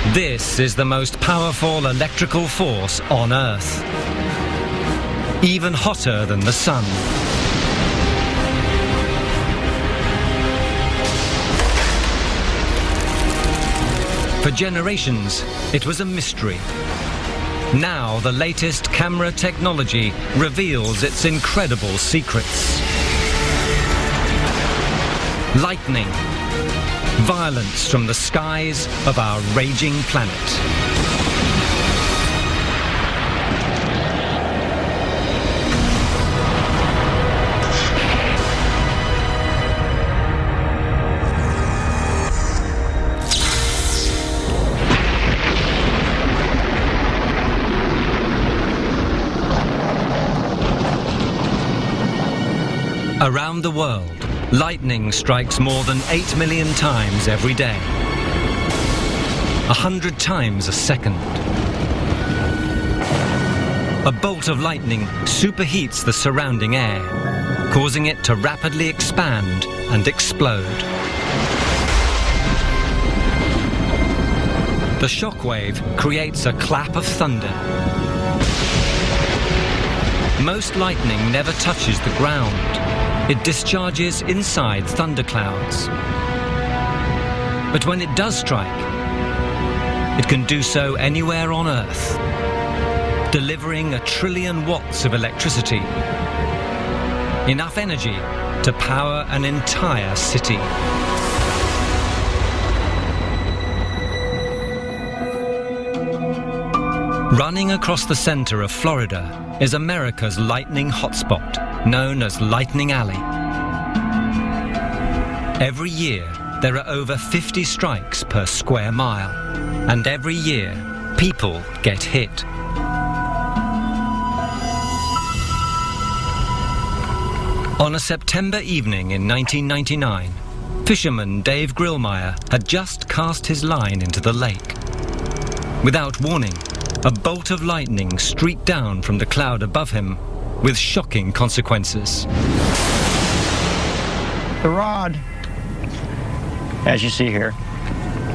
This is the most powerful electrical force on Earth. Even hotter than the sun. For generations, it was a mystery. Now, the latest camera technology reveals its incredible secrets. Lightning. Violence from the skies of our raging planet. Around the world, lightning strikes more than 8 million times every day. 100 times a second. A bolt of lightning superheats the surrounding air, causing it to rapidly expand and explode. The shockwave creates a clap of thunder. Most lightning never touches the ground. It discharges inside thunderclouds. But when it does strike, it can do so anywhere on Earth, delivering 1 trillion watts of electricity, enough energy to power an entire city. Running across the center of Florida is America's lightning hotspot, known as Lightning Alley. Every year, there are over 50 strikes per square mile, and every year, people get hit. On a September evening in 1999, fisherman Dave Grillmeyer had just cast his line into the lake. Without warning, a bolt of lightning streaked down from the cloud above him, with shocking consequences. The rod, as you see here,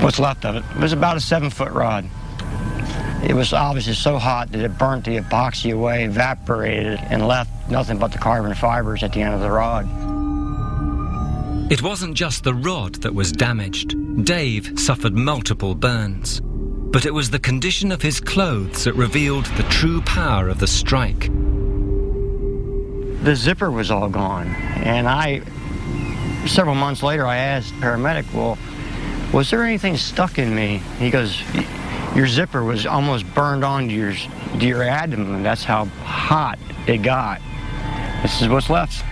what's left of it, was about a 7-foot rod. It was obviously so hot that it burnt the epoxy away, evaporated, and left nothing but the carbon fibers at the end of the rod. It wasn't just the rod that was damaged. Dave suffered multiple burns. But it was the condition of his clothes that revealed the true power of the strike. The zipper was all gone, and several months later, I asked the paramedic, well, was there anything stuck in me? He goes, your zipper was almost burned onto your abdomen. That's how hot it got. This is what's left.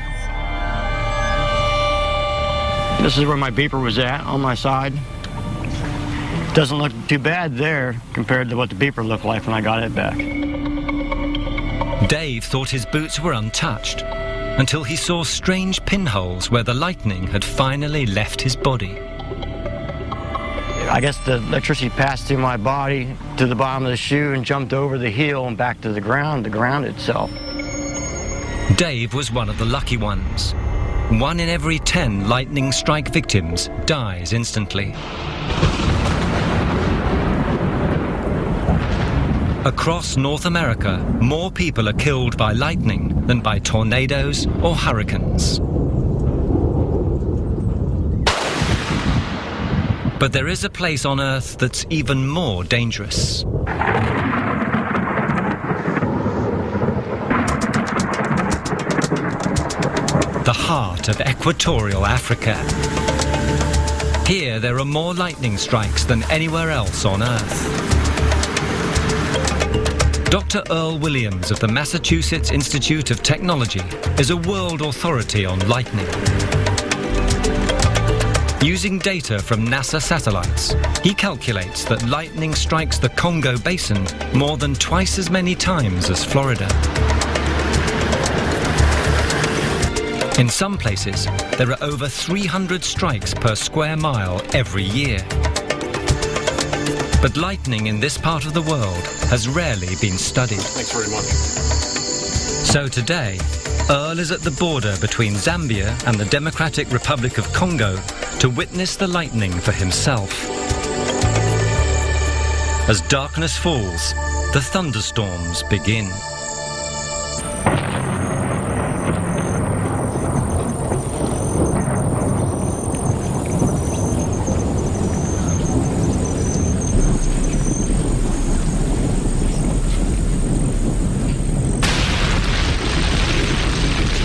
This is where my beeper was at, on my side. Doesn't look too bad there compared to what the beeper looked like when I got it back. Dave thought his boots were untouched until he saw strange pinholes where the lightning had finally left his body. I guess the electricity passed through my body to the bottom of the shoe and jumped over the heel and back to the ground itself. Dave was one of the lucky ones. 1 in every 10 lightning strike victims dies instantly. Across North America, more people are killed by lightning than by tornadoes or hurricanes. But there is a place on Earth that's even more dangerous. The heart of equatorial Africa. Here there are more lightning strikes than anywhere else on Earth. Dr. Earl Williams of the Massachusetts Institute of Technology is a world authority on lightning. Using data from NASA satellites, he calculates that lightning strikes the Congo Basin more than twice as many times as Florida. In some places, there are over 300 strikes per square mile every year. But lightning in this part of the world has rarely been studied. Thanks very much. So today, Earl is at the border between Zambia and the Democratic Republic of Congo to witness the lightning for himself. As darkness falls, the thunderstorms begin.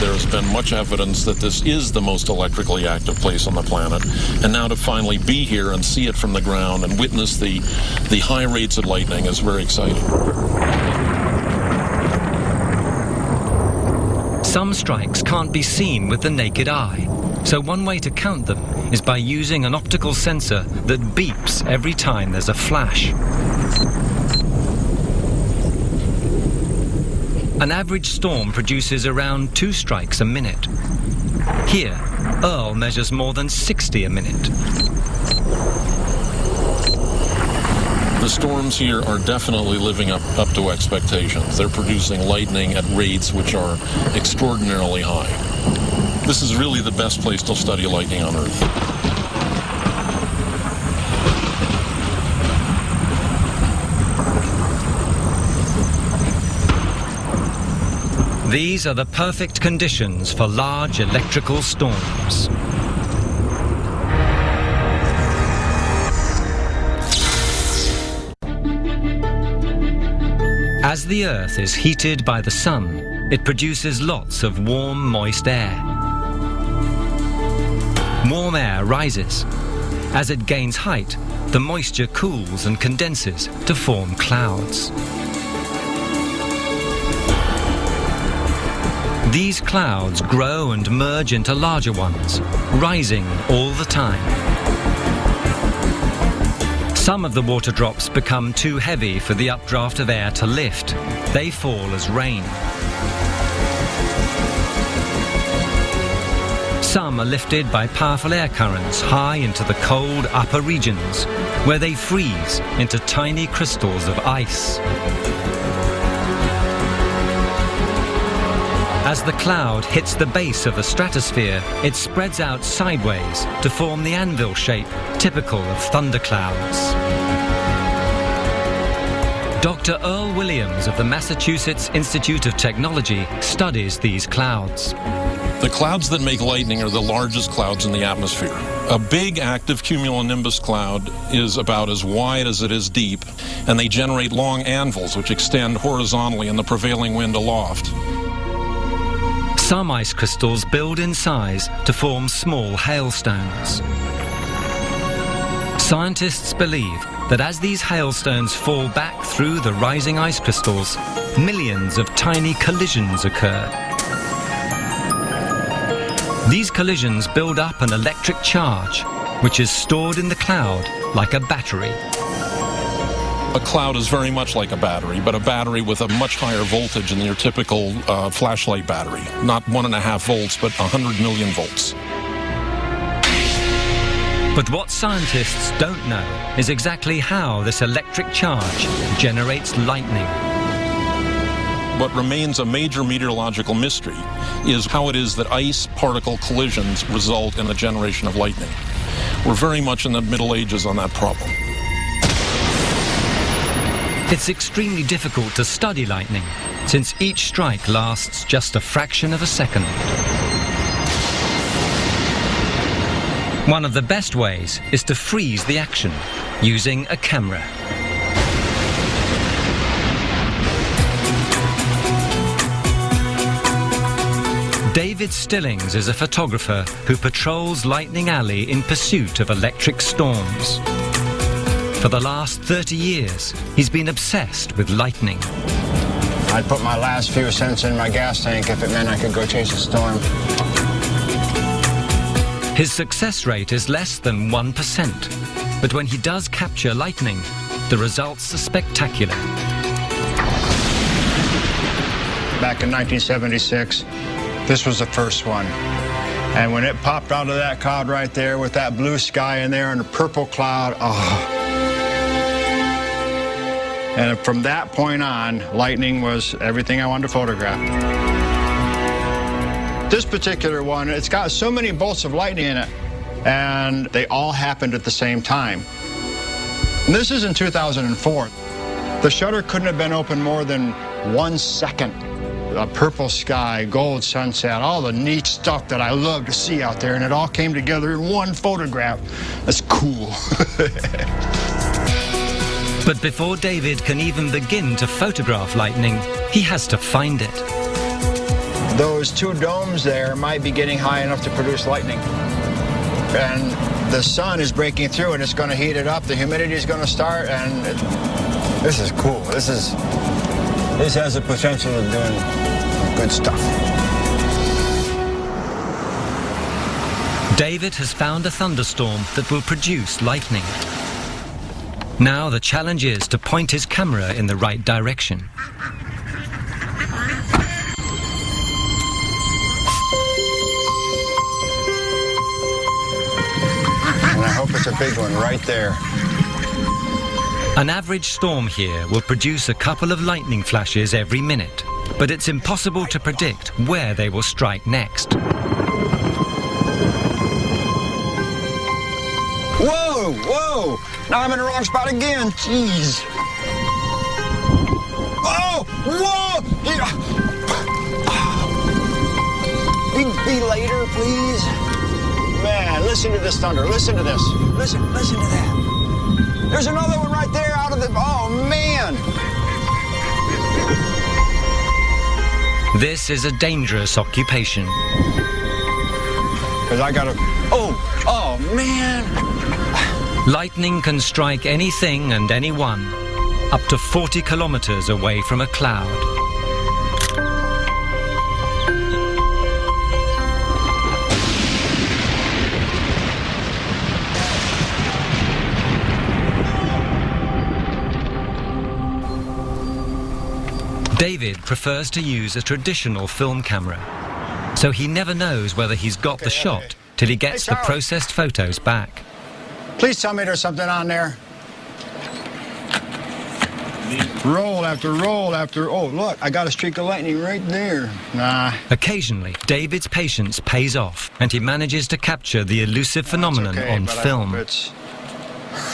There's been much evidence that this is the most electrically active place on the planet, and now to finally be here and see it from the ground and witness the high rates of lightning is very exciting. Some strikes can't be seen with the naked eye, so one way to count them is by using an optical sensor that beeps every time there's a flash. An average storm produces around 2 strikes a minute. Here, Earl measures more than 60 a minute. The storms here are definitely living up to expectations. They're producing lightning at rates which are extraordinarily high. This is really the best place to study lightning on Earth. These are the perfect conditions for large electrical storms. As the Earth is heated by the sun, it produces lots of warm, moist air. Warm air rises. As it gains height, the moisture cools and condenses to form clouds. These clouds grow and merge into larger ones, rising all the time. Some of the water drops become too heavy for the updraft of air to lift. They fall as rain. Some are lifted by powerful air currents high into the cold upper regions, where they freeze into tiny crystals of ice. As the cloud hits the base of the stratosphere, it spreads out sideways to form the anvil shape typical of thunderclouds. Dr. Earl Williams of the Massachusetts Institute of Technology studies these clouds. The clouds that make lightning are the largest clouds in the atmosphere. A big active cumulonimbus cloud is about as wide as it is deep, and they generate long anvils which extend horizontally in the prevailing wind aloft. Some ice crystals build in size to form small hailstones. Scientists believe that as these hailstones fall back through the rising ice crystals, millions of tiny collisions occur. These collisions build up an electric charge, which is stored in the cloud like a battery. A cloud is very much like a battery, but a battery with a much higher voltage than your typical flashlight battery. Not 1.5 volts, but 100 million volts. But what scientists don't know is exactly how this electric charge generates lightning. What remains a major meteorological mystery is how it is that ice particle collisions result in the generation of lightning. We're very much in the Middle Ages on that problem. It's extremely difficult to study lightning, since each strike lasts just a fraction of a second. One of the best ways is to freeze the action using a camera. David Stillings is a photographer who patrols Lightning Alley in pursuit of electric storms. For the last 30 years, he's been obsessed with lightning. I'd put my last few cents in my gas tank if it meant I could go chase a storm. His success rate is less than 1%, but when he does capture lightning, the results are spectacular. Back in 1976, this was the first one. And when it popped out of that cloud right there with that blue sky in there and a purple cloud, oh. And from that point on, lightning was everything I wanted to photograph. This particular one, it's got so many bolts of lightning in it, and they all happened at the same time. And this is in 2004. The shutter couldn't have been open more than 1 second. A purple sky, gold sunset, all the neat stuff that I love to see out there, and it all came together in one photograph. That's cool. But before David can even begin to photograph lightning, he has to find it. Those two domes there might be getting high enough to produce lightning. And the sun is breaking through, and it's going to heat it up. The humidity is going to start, and this is cool. This has the potential of doing good stuff. David has found a thunderstorm that will produce lightning. Now the challenge is to point his camera in the right direction. And I hope it's a big one right there. An average storm here will produce a couple of lightning flashes every minute, but it's impossible to predict where they will strike next. Whoa, whoa! Now I'm in the wrong spot again. Jeez. Oh, whoa! Be later, please. Man, listen to this thunder. Listen to this. Listen to that. There's another one right there out of the... Oh, man! This is a dangerous occupation. Because I gotta... Oh, man! Lightning can strike anything and anyone, up to 40 kilometers away from a cloud. David prefers to use a traditional film camera, so he never knows whether he's got the shot till he gets the processed photos back. Please tell me there's something on there. Roll after roll after... Oh, look, I got a streak of lightning right there. Nah. Occasionally, David's patience pays off, and he manages to capture the elusive phenomenon on film.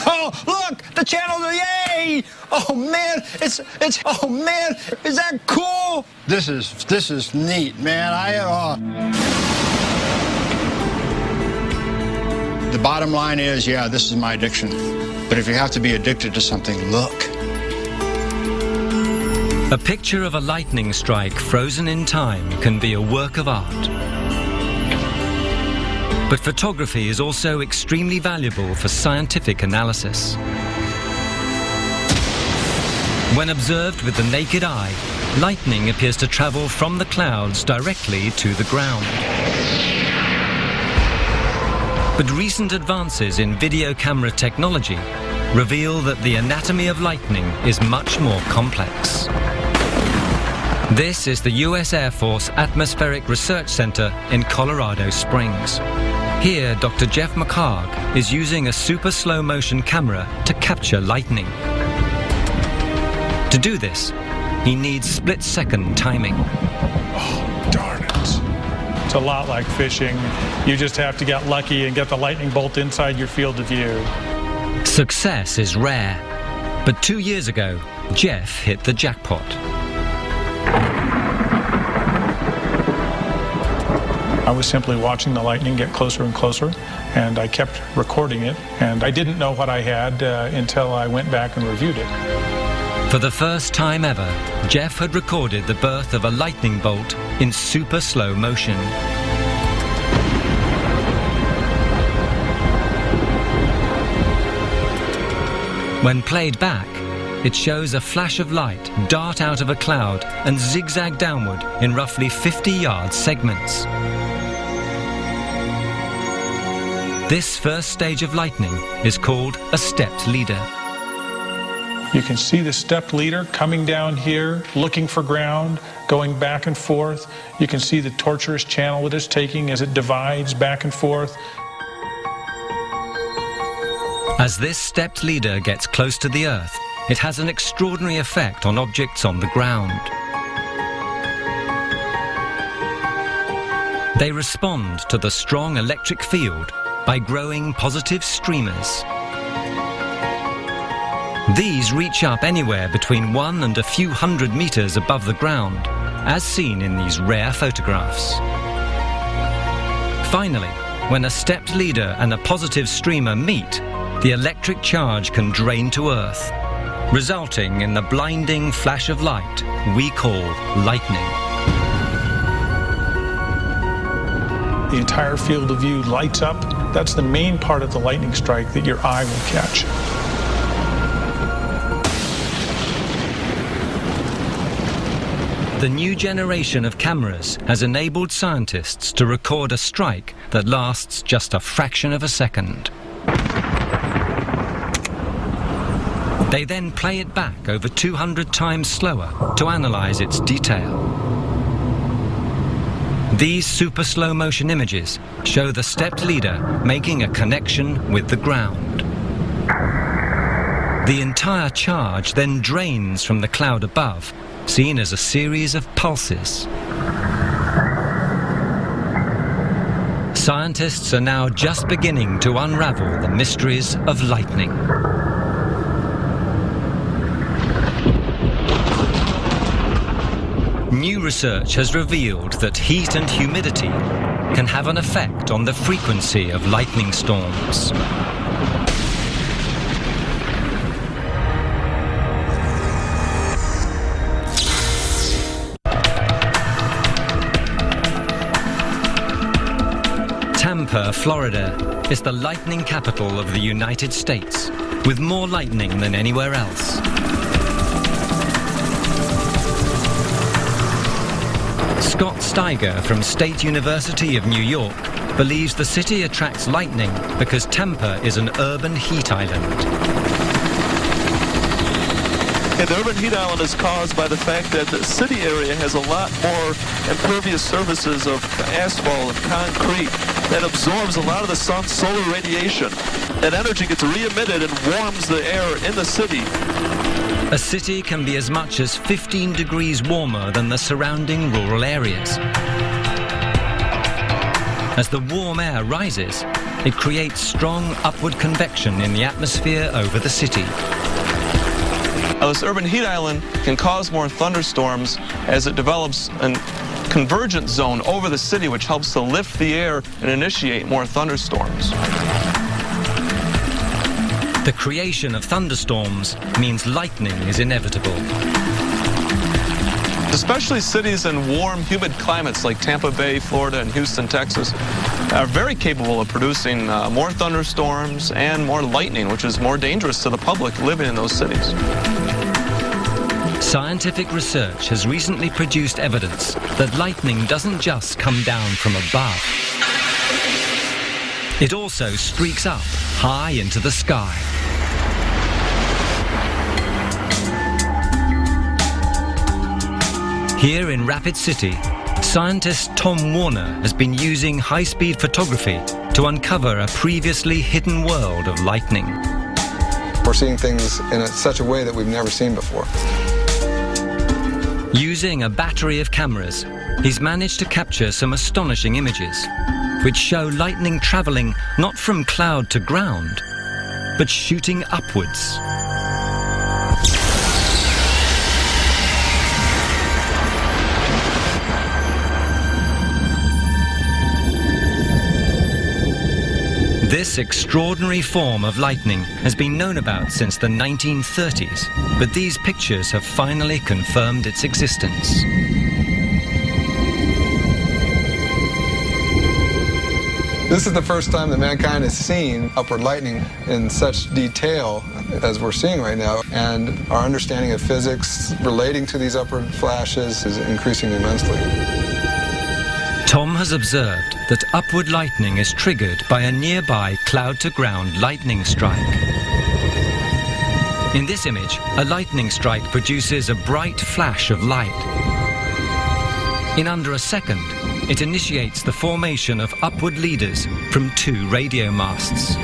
Oh, look! The channel, yay! Oh, man, oh, man, is that cool? This is neat, man. The bottom line is, yeah, this is my addiction. But if you have to be addicted to something, look. A picture of a lightning strike frozen in time can be a work of art. But photography is also extremely valuable for scientific analysis. When observed with the naked eye, lightning appears to travel from the clouds directly to the ground. But recent advances in video camera technology reveal that the anatomy of lightning is much more complex. This is the US Air Force Atmospheric Research Center in Colorado Springs. Here, Dr. Jeff McHarg is using a super slow motion camera to capture lightning. To do this, he needs split-second timing. Oh, darn it. It's a lot like fishing. You just have to get lucky and get the lightning bolt inside your field of view. Success is rare, but 2 years ago, Jeff hit the jackpot. I was simply watching the lightning get closer and closer, and I kept recording it, and I didn't know what I had until I went back and reviewed it. For the first time ever, Jeff had recorded the birth of a lightning bolt in super slow motion. When played back, it shows a flash of light dart out of a cloud and zigzag downward in roughly 50-yard segments. This first stage of lightning is called a stepped leader. You can see the stepped leader coming down here, looking for ground, going back and forth. You can see the tortuous channel that it's taking as it divides back and forth. As this stepped leader gets close to the Earth, it has an extraordinary effect on objects on the ground. They respond to the strong electric field by growing positive streamers. These reach up anywhere between 1 and a few hundred meters above the ground, as seen in these rare photographs. Finally, when a stepped leader and a positive streamer meet, the electric charge can drain to Earth, resulting in the blinding flash of light we call lightning. The entire field of view lights up. That's the main part of the lightning strike that your eye will catch. The new generation of cameras has enabled scientists to record a strike that lasts just a fraction of a second. They then play it back over 200 times slower to analyze its detail. These super slow motion images show the stepped leader making a connection with the ground. The entire charge then drains from the cloud above, seen as a series of pulses. Scientists are now just beginning to unravel the mysteries of lightning. New research has revealed that heat and humidity can have an effect on the frequency of lightning storms. Tampa, Florida, is the lightning capital of the United States, with more lightning than anywhere else. Scott Steiger from State University of New York believes the city attracts lightning because Tampa is an urban heat island. And the urban heat island is caused by the fact that the city area has a lot more impervious surfaces of asphalt and concrete that absorbs a lot of the sun's solar radiation. That energy gets re-emitted and warms the air in the city. A city can be as much as 15 degrees warmer than the surrounding rural areas. As the warm air rises, it creates strong upward convection in the atmosphere over the city. This urban heat island can cause more thunderstorms as it develops a convergence zone over the city, which helps to lift the air and initiate more thunderstorms. The creation of thunderstorms means lightning is inevitable. Especially cities in warm, humid climates like Tampa Bay, Florida, and Houston, Texas, are very capable of producing more thunderstorms and more lightning, which is more dangerous to the public living in those cities. Scientific research has recently produced evidence that lightning doesn't just come down from above. It also streaks up high into the sky. Here in Rapid City, scientist Tom Warner has been using high-speed photography to uncover a previously hidden world of lightning. We're seeing things in such a way that we've never seen before. Using a battery of cameras, he's managed to capture some astonishing images, which show lightning traveling not from cloud to ground, but shooting upwards. This extraordinary form of lightning has been known about since the 1930s, but these pictures have finally confirmed its existence. This is the first time that mankind has seen upward lightning in such detail as we're seeing right now, and our understanding of physics relating to these upward flashes is increasing immensely. Tom has observed that upward lightning is triggered by a nearby cloud-to-ground lightning strike. In this image, a lightning strike produces a bright flash of light. In under a second, it initiates the formation of upward leaders from 2 radio masts.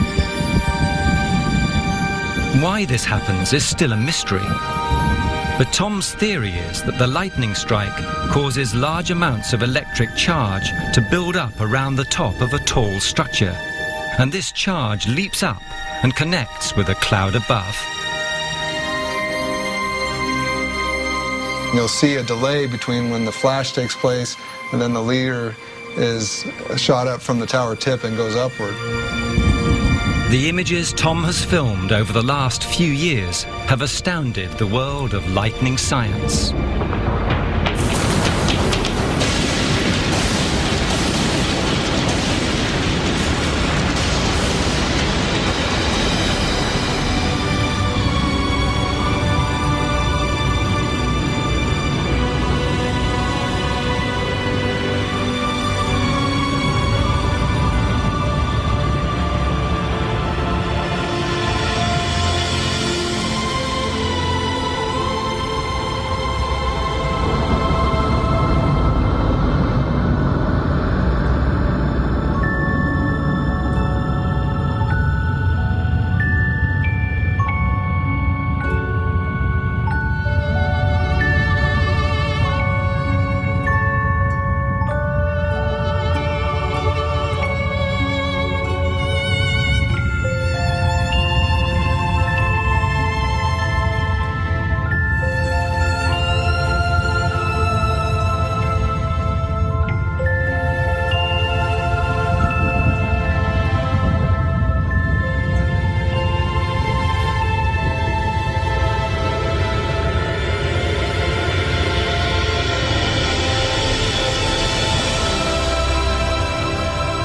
Why this happens is still a mystery. But Tom's theory is that the lightning strike causes large amounts of electric charge to build up around the top of a tall structure, and this charge leaps up and connects with a cloud above. You'll see a delay between when the flash takes place and then the leader is shot up from the tower tip and goes upward. The images Tom has filmed over the last few years have astounded the world of lightning science.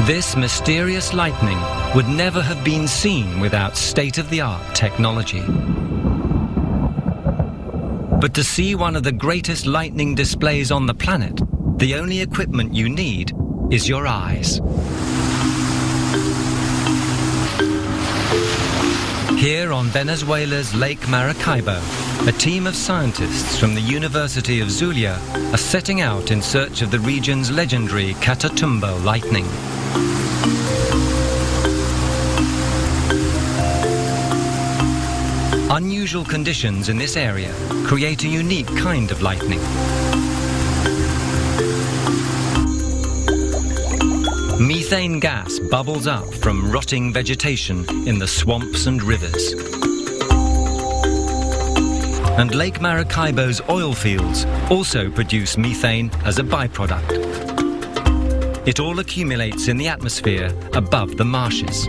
This mysterious lightning would never have been seen without state-of-the-art technology. But to see one of the greatest lightning displays on the planet, the only equipment you need is your eyes. Here on Venezuela's Lake Maracaibo, a team of scientists from the University of Zulia are setting out in search of the region's legendary Catatumbo lightning. Unusual conditions in this area create a unique kind of lightning. Methane gas bubbles up from rotting vegetation in the swamps and rivers. And Lake Maracaibo's oil fields also produce methane as a byproduct. It all accumulates in the atmosphere above the marshes.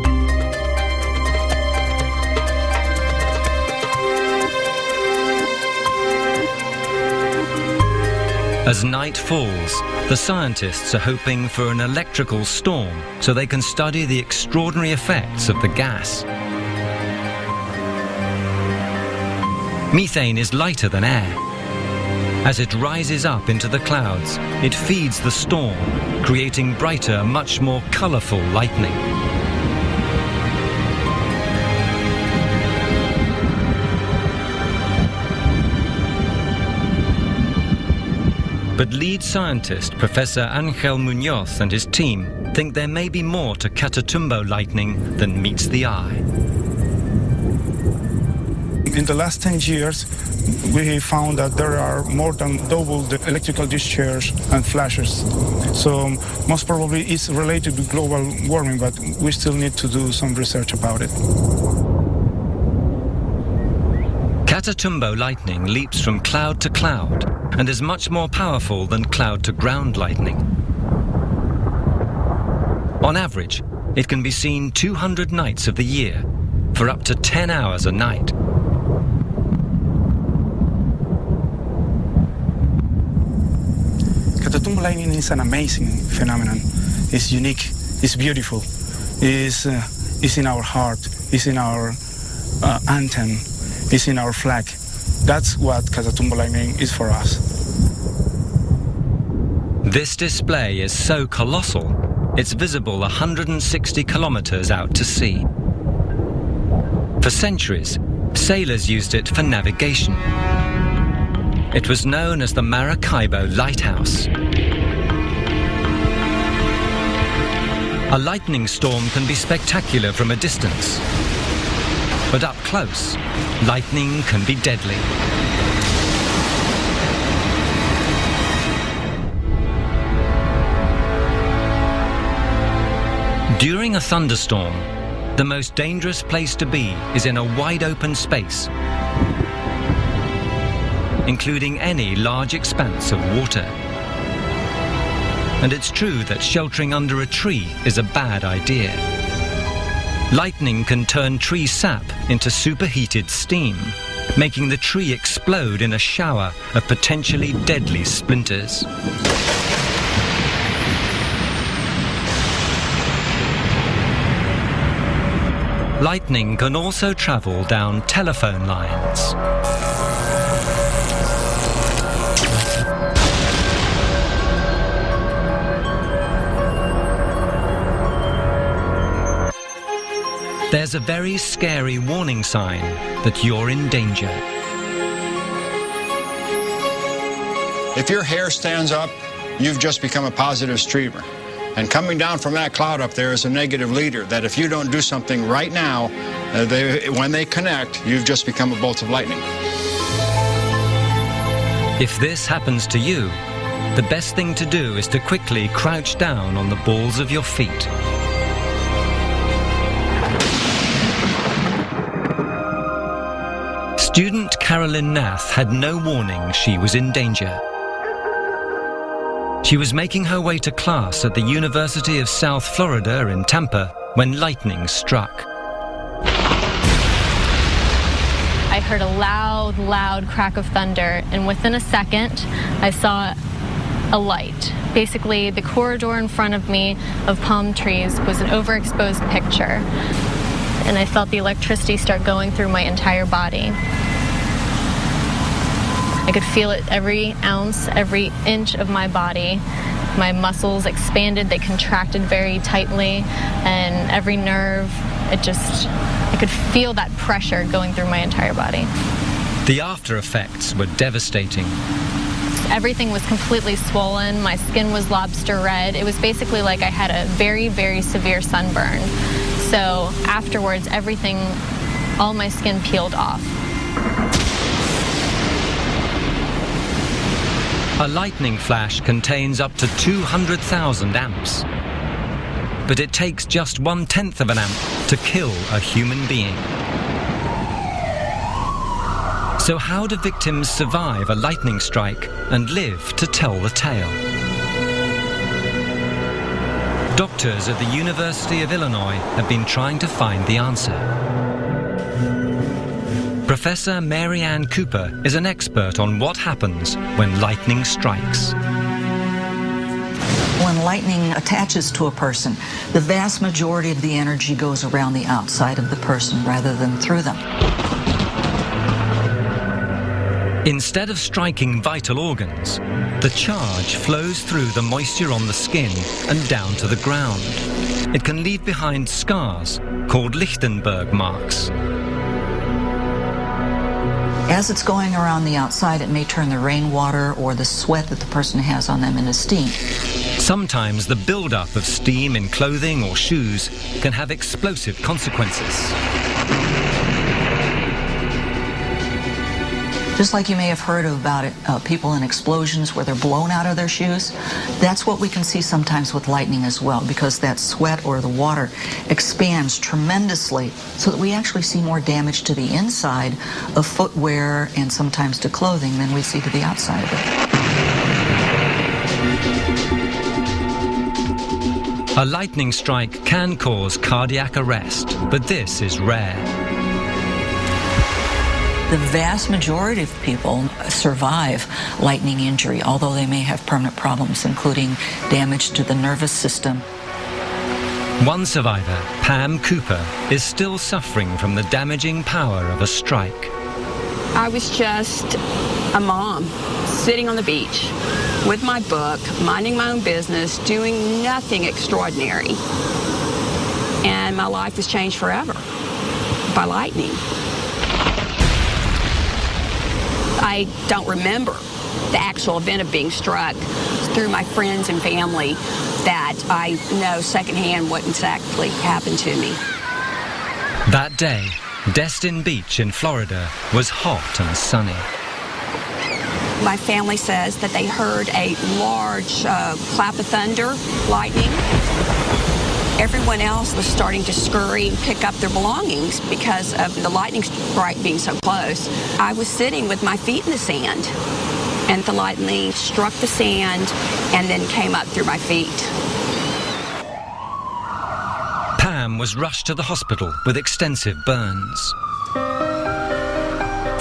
As night falls, the scientists are hoping for an electrical storm so they can study the extraordinary effects of the gas. Methane is lighter than air. As it rises up into the clouds, it feeds the storm, creating brighter, much more colorful lightning. But lead scientist Professor Angel Munoz and his team think there may be more to Catatumbo lightning than meets the eye. In the last 10 years, we found that there are more than double the electrical discharge and flashes. So most probably it's related to global warming, but we still need to do some research about it. Catatumbo lightning leaps from cloud to cloud and is much more powerful than cloud-to-ground lightning. On average, it can be seen 200 nights of the year for up to 10 hours a night. Catatumbo lightning is an amazing phenomenon. It's unique, it's beautiful, it's in our heart, it's in our anthem, it's in our flag. That's what Catatumbo lightning is for us. This display is so colossal, it's visible 160 kilometers out to sea. For centuries, sailors used it for navigation. It was known as the Maracaibo Lighthouse. A lightning storm can be spectacular from a distance, but up close, lightning can be deadly. During a thunderstorm, the most dangerous place to be is in a wide open space. including any large expanse of water. And it's true that sheltering under a tree is a bad idea. Lightning can turn tree sap into superheated steam, making the tree explode in a shower of potentially deadly splinters. Lightning can also travel down telephone lines. There's a very scary warning sign that you're in danger. If your hair stands up, you've just become a positive streamer. And coming down from that cloud up there is a negative leader, that if you don't do something right now, when they connect, you've just become a bolt of lightning. If this happens to you, the best thing to do is to quickly crouch down on the balls of your feet. Student Carolyn Nath had no warning she was in danger. She was making her way to class at the University of South Florida in Tampa when lightning struck. I heard a loud crack of thunder, and within a second, I saw a light. Basically, the corridor in front of me of palm trees was an overexposed picture, and I felt the electricity start going through my entire body. I could feel it every ounce, every inch of my body. My muscles expanded, they contracted very tightly, and every nerve, I could feel that pressure going through my entire body. The after effects were devastating. Everything was completely swollen, my skin was lobster red. It was basically like I had a very, very severe sunburn. So afterwards, all my skin peeled off. A lightning flash contains up to 200,000 amps. But it takes just 1/10 of an amp to kill a human being. So how do victims survive a lightning strike and live to tell the tale? Doctors at the University of Illinois have been trying to find the answer. Professor Mary Ann Cooper is an expert on what happens when lightning strikes. When lightning attaches to a person, the vast majority of the energy goes around the outside of the person rather than through them. Instead of striking vital organs, the charge flows through the moisture on the skin and down to the ground. It can leave behind scars called Lichtenberg marks. As it's going around the outside, it may turn the rainwater or the sweat that the person has on them into steam. Sometimes the buildup of steam in clothing or shoes can have explosive consequences. Just like you may have heard about people in explosions where they're blown out of their shoes, that's what we can see sometimes with lightning as well, because that sweat or the water expands tremendously so that we actually see more damage to the inside of footwear and sometimes to clothing than we see to the outside of it. A lightning strike can cause cardiac arrest, but this is rare. The vast majority of people survive lightning injury, although they may have permanent problems, including damage to the nervous system. One survivor, Pam Cooper, is still suffering from the damaging power of a strike. I was just a mom sitting on the beach with my book, minding my own business, doing nothing extraordinary. And my life was changed forever by lightning. I don't remember the actual event of being struck. It's through my friends and family that I know secondhand what exactly happened to me. That day, Destin Beach in Florida was hot and sunny. My family says that they heard a large clap of thunder, lightning, Everyone else was starting to scurry and pick up their belongings because of the lightning strike being so close. I was sitting with my feet in the sand, and the lightning struck the sand and then came up through my feet. Pam was rushed to the hospital with extensive burns.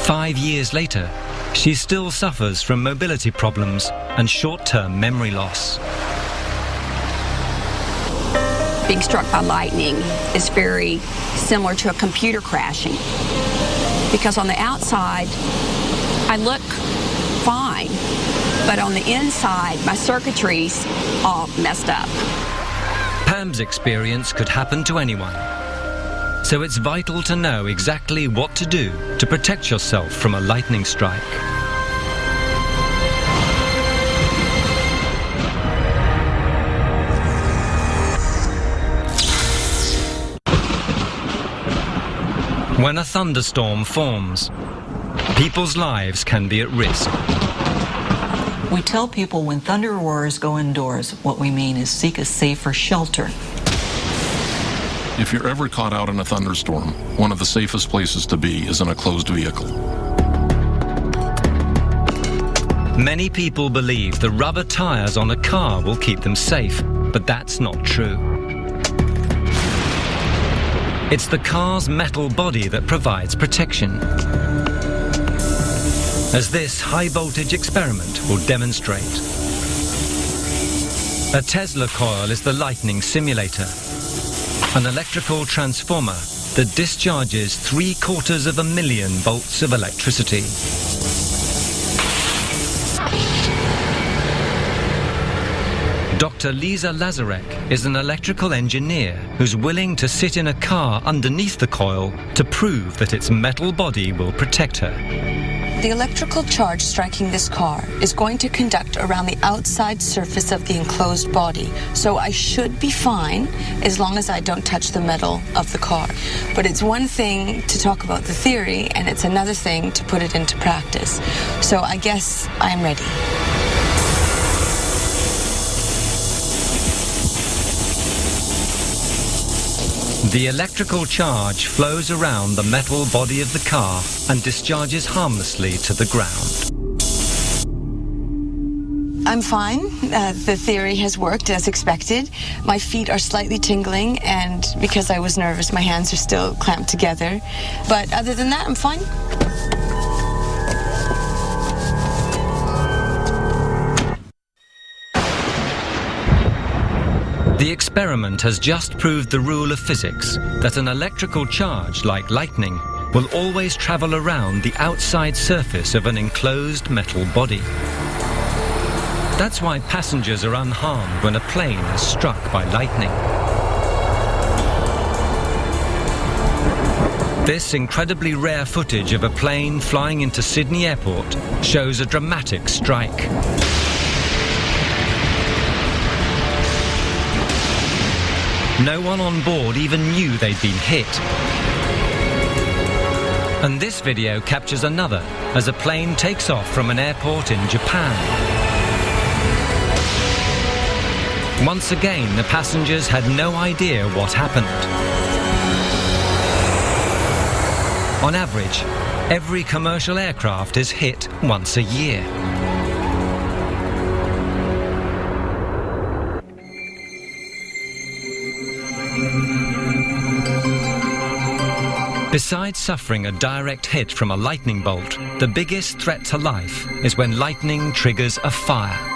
5 years later, she still suffers from mobility problems and short-term memory loss. Being struck by lightning is very similar to a computer crashing, because on the outside, I look fine, but on the inside, my circuitry's all messed up. Pam's experience could happen to anyone, so it's vital to know exactly what to do to protect yourself from a lightning strike. When a thunderstorm forms, people's lives can be at risk. We tell people when thunder roars, go indoors. What we mean is seek a safer shelter. If you're ever caught out in a thunderstorm, one of the safest places to be is in a closed vehicle. Many people believe the rubber tires on a car will keep them safe, but that's not true. It's the car's metal body that provides protection, as this high-voltage experiment will demonstrate. A Tesla coil is the lightning simulator, an electrical transformer that discharges 750,000 volts of electricity. Dr. Lisa Lazarek is an electrical engineer who's willing to sit in a car underneath the coil to prove that its metal body will protect her. The electrical charge striking this car is going to conduct around the outside surface of the enclosed body, so I should be fine as long as I don't touch the metal of the car. But it's one thing to talk about the theory, and it's another thing to put it into practice. So I guess I'm ready. The electrical charge flows around the metal body of the car and discharges harmlessly to the ground. I'm fine. The theory has worked as expected. My feet are slightly tingling, and because I was nervous, my hands are still clamped together. But other than that, I'm fine. The experiment has just proved the rule of physics that an electrical charge, like lightning, will always travel around the outside surface of an enclosed metal body. That's why passengers are unharmed when a plane is struck by lightning. This incredibly rare footage of a plane flying into Sydney Airport shows a dramatic strike. No one on board even knew they'd been hit. And this video captures another as a plane takes off from an airport in Japan. Once again, the passengers had no idea what happened. On average, every commercial aircraft is hit once a year. Besides suffering a direct hit from a lightning bolt, the biggest threat to life is when lightning triggers a fire.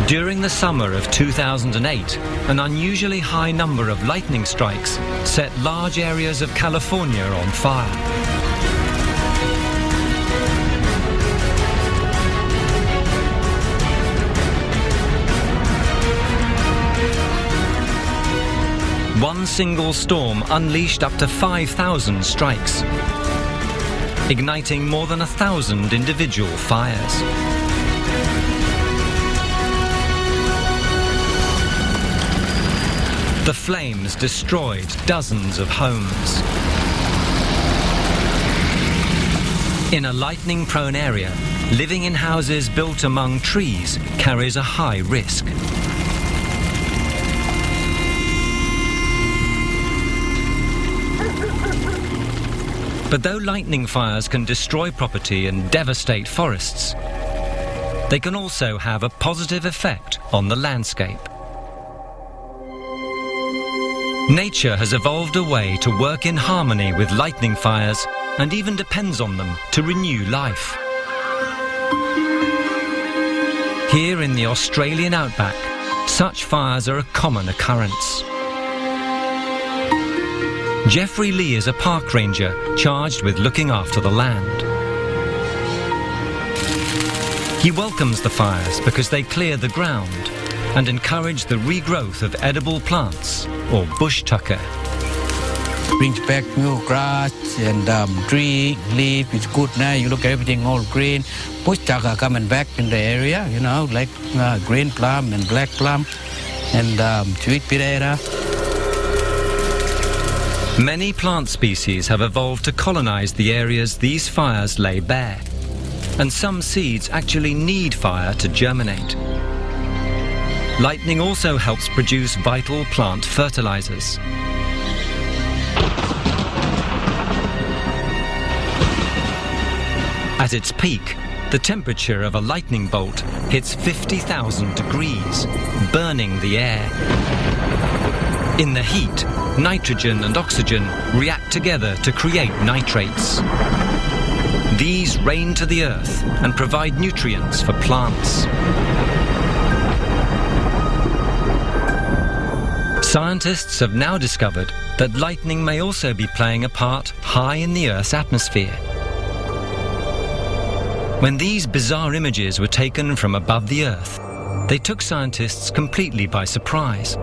During the summer of 2008, an unusually high number of lightning strikes set large areas of California on fire. One single storm unleashed up to 5,000 strikes, igniting more than 1,000 individual fires. The flames destroyed dozens of homes. In a lightning-prone area, living in houses built among trees carries a high risk. But though lightning fires can destroy property and devastate forests, they can also have a positive effect on the landscape. Nature has evolved a way to work in harmony with lightning fires and even depends on them to renew life. Here in the Australian outback, such fires are a common occurrence. Jeffrey Lee is a park ranger charged with looking after the land. He welcomes the fires because they clear the ground and encourage the regrowth of edible plants, or bush tucker. Brings back new grass and tree, leaf, it's good now. You look at everything all green. Bush tucker coming back in the area, you know, like green plum and black plum and sweet potato. Many plant species have evolved to colonize the areas these fires lay bare, and some seeds actually need fire to germinate. Lightning also helps produce vital plant fertilizers. At its peak, the temperature of a lightning bolt hits 50,000 degrees, burning the air. In the heat, nitrogen and oxygen react together to create nitrates. These rain to the earth and provide nutrients for plants. Scientists have now discovered that lightning may also be playing a part high in the Earth's atmosphere. When these bizarre images were taken from above the Earth, they took scientists completely by surprise.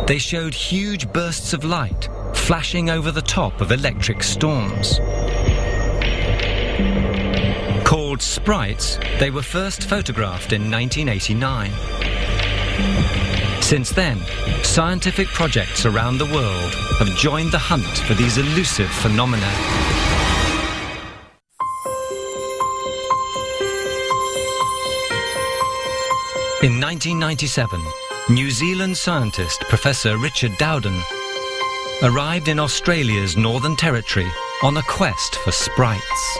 They showed huge bursts of light flashing over the top of electric storms. Called sprites, they were first photographed in 1989. Since then, scientific projects around the world have joined the hunt for these elusive phenomena. In 1997, New Zealand scientist Professor Richard Dowden arrived in Australia's Northern Territory on a quest for sprites.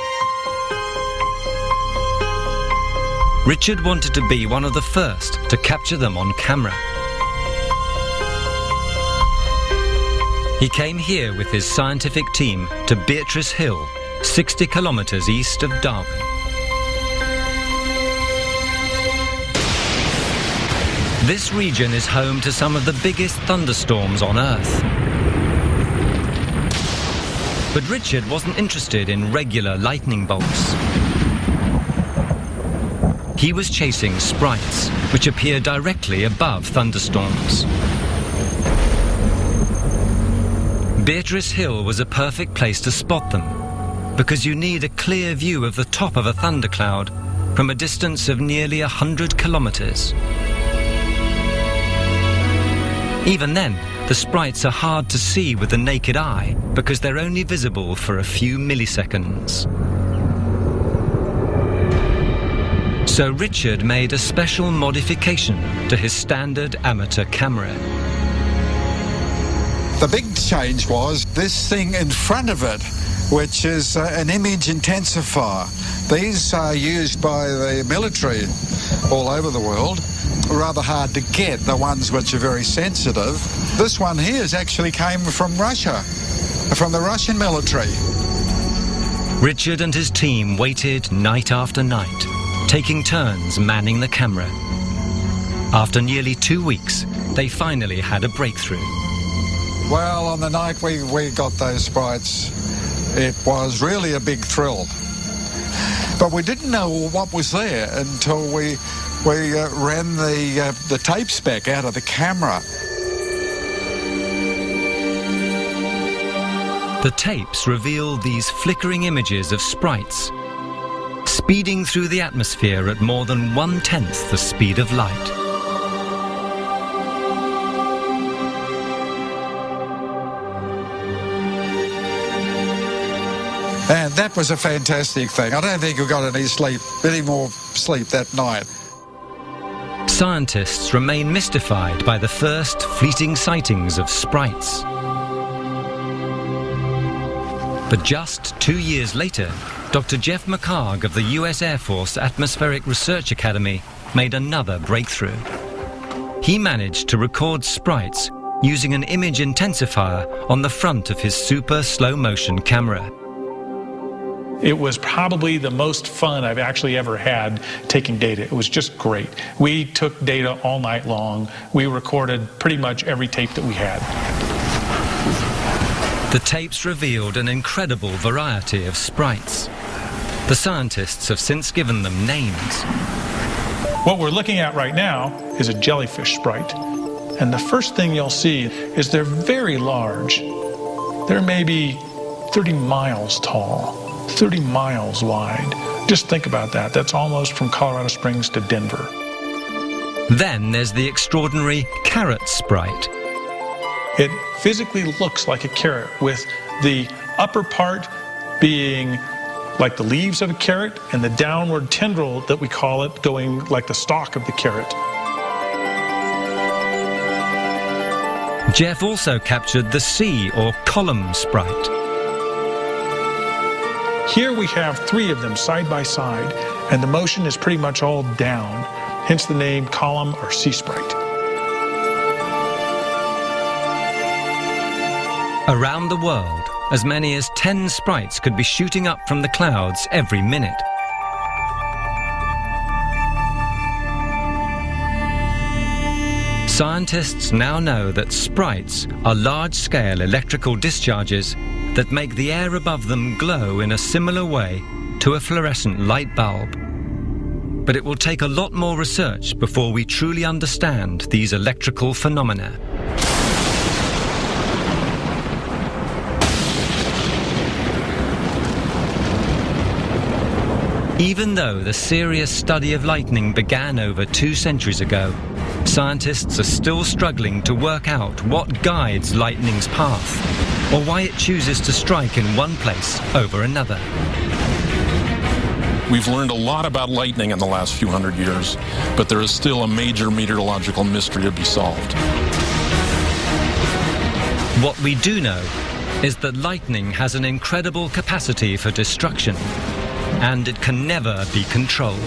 Richard wanted to be one of the first to capture them on camera. He came here with his scientific team to Beatrice Hill, 60 kilometres east of Darwin. This region is home to some of the biggest thunderstorms on Earth. But Richard wasn't interested in regular lightning bolts. He was chasing sprites, which appear directly above thunderstorms. Beatrice Hill was a perfect place to spot them, because you need a clear view of the top of a thundercloud from a distance of nearly 100 kilometres. Even then, the sprites are hard to see with the naked eye because they're only visible for a few milliseconds. So Richard made a special modification to his standard amateur camera. The big change was this thing in front of it, which is an image intensifier. These are used by the military all over the world. Rather hard to get, the ones which are very sensitive. This one here actually came from Russia, from the Russian military. Richard and his team waited night after night, taking turns manning the camera. After nearly 2 weeks, they finally had a breakthrough. Well, on the night we got those sprites, it was really a big thrill. But we didn't know what was there until we ran the tapes back out of the camera. The tapes reveal these flickering images of sprites, speeding through the atmosphere at more than 1/10 the speed of light. And that was a fantastic thing. I don't think we got any more sleep that night. Scientists remain mystified by the first fleeting sightings of sprites. But just 2 years later, Dr. Jeff McHarg of the US Air Force Atmospheric Research Academy made another breakthrough. He managed to record sprites using an image intensifier on the front of his super slow-motion camera. It was probably the most fun I've actually ever had taking data. It was just great. We took data all night long. We recorded pretty much every tape that we had. The tapes revealed an incredible variety of sprites. The scientists have since given them names. What we're looking at right now is a jellyfish sprite. And the first thing you'll see is they're very large. They're maybe 30 miles tall, 30 miles wide. Just think about that. That's almost from Colorado Springs to Denver. Then there's the extraordinary carrot sprite. It physically looks like a carrot, with the upper part being like the leaves of a carrot and the downward tendril that we call it going like the stalk of the carrot. Jeff also captured the C or column sprite. Here we have 3 of them side by side, and the motion is pretty much all down, hence the name column or C sprite. Around the world, as many as 10 sprites could be shooting up from the clouds every minute. Scientists now know that sprites are large-scale electrical discharges that make the air above them glow in a similar way to a fluorescent light bulb. But it will take a lot more research before we truly understand these electrical phenomena. Even though the serious study of lightning began over 2 centuries ago, scientists are still struggling to work out what guides lightning's path, or why it chooses to strike in one place over another. We've learned a lot about lightning in the last few hundred years, but there is still a major meteorological mystery to be solved. What we do know is that lightning has an incredible capacity for destruction, and it can never be controlled.